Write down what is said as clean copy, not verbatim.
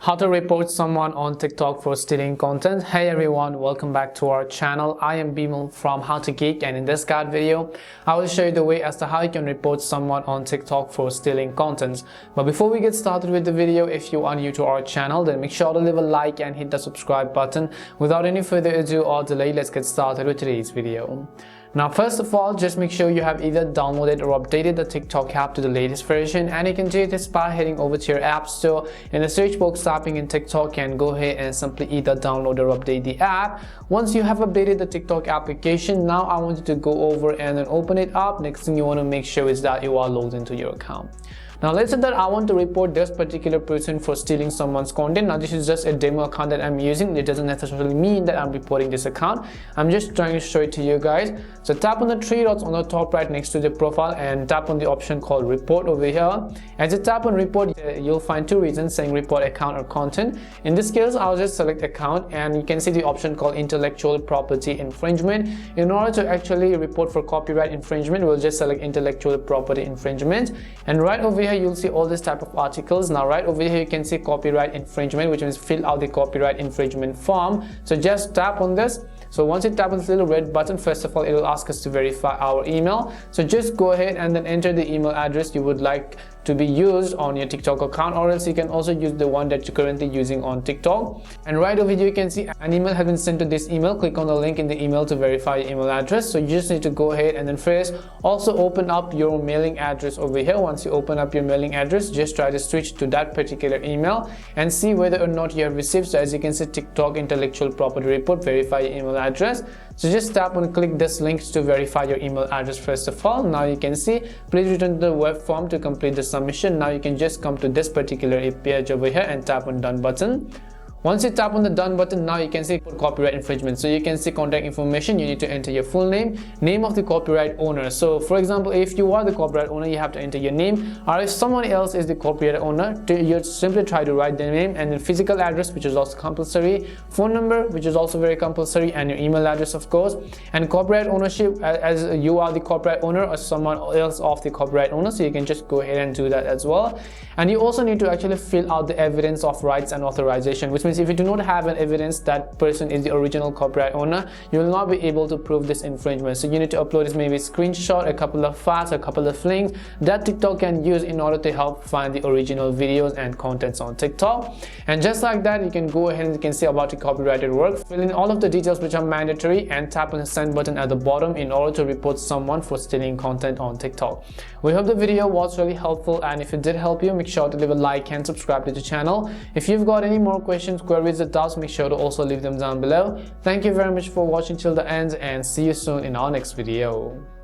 How to report someone on TikTok for stealing content. Hey everyone, welcome back to our channel. I am Bimal from How to Geek, and in this guide video I will show you the way as to how you can report someone on TikTok for stealing content. But before we get started with the video, if you are new to our channel, then make sure to leave a like and hit the subscribe button. Without any further ado or delay, let's get started with today's video. Now, first of all, just make sure you have either downloaded or updated the TikTok app to the latest version, and you can do this by heading over to your app store. In the search box, typing in TikTok, and go ahead and simply either download or update the app. Once you have updated the TikTok application, now I want you to go over and then open it up. Next thing you want to make sure is that you are logged into your account. Now let's say that I want to report this particular person for stealing someone's content. Now this is just a demo account that I'm using. It doesn't necessarily mean that I'm reporting this account. I'm just trying to show it to you guys. So tap on the three dots on the top right next to the profile and tap on the option called report over here. As you tap on report, you'll find two reasons saying report account or content. In this case, I'll just select account, and you can see the option called intellectual property infringement. In order to actually report for copyright infringement, we'll just select intellectual property infringement, and right over here you'll see all this type of articles. Now right over here you can see copyright infringement, which means fill out the copyright infringement form. So just tap on this. So once you tap on this little red button, first of all it will ask us to verify our email. So just go ahead and then enter the email address you would like to be used on your TikTok account, or else you can also use the one that you're currently using on TikTok. And right over here you can see an email has been sent to this email. Click on the link in the email to verify your email address. So you just need to go ahead and then first also open up your mailing address over here. Once you open up your mailing address, just try to switch to that particular email and see whether or not you have received. So as you can see, TikTok intellectual property report, verify your email address. So just tap on click this link to verify your email address first of all. Now you can see please return to the web form to complete the submission. Now you can just come to this particular page over here and tap on done button. Once you tap on the done button, now you can see copyright infringement. So you can see contact information. You need to enter your full name of the copyright owner. So for example, if you are the copyright owner, you have to enter your name, or if someone else is the copyright owner, you simply try to write their name, and then physical address, which is also compulsory, phone number, which is also very compulsory, and your email address of course, and copyright ownership as you are the copyright owner or someone else of the copyright owner. So you can just go ahead and do that as well. And you also need to actually fill out the evidence of rights and authorization, which means if you do not have an evidence that person is the original copyright owner, you will not be able to prove this infringement. So you need to upload this maybe a screenshot, a couple of files, a couple of links that TikTok can use in order to help find the original videos and contents on TikTok. And just like that, you can go ahead and you can see about the copyrighted work, fill in all of the details which are mandatory, and tap on the send button at the bottom in order to report someone for stealing content on TikTok. We hope the video was really helpful, and if it did help you, make sure to leave a like and subscribe to the channel. If you've got any more questions, queries, or doubts, make sure to also leave them down below. Thank you very much for watching till the end, and see you soon in our next video.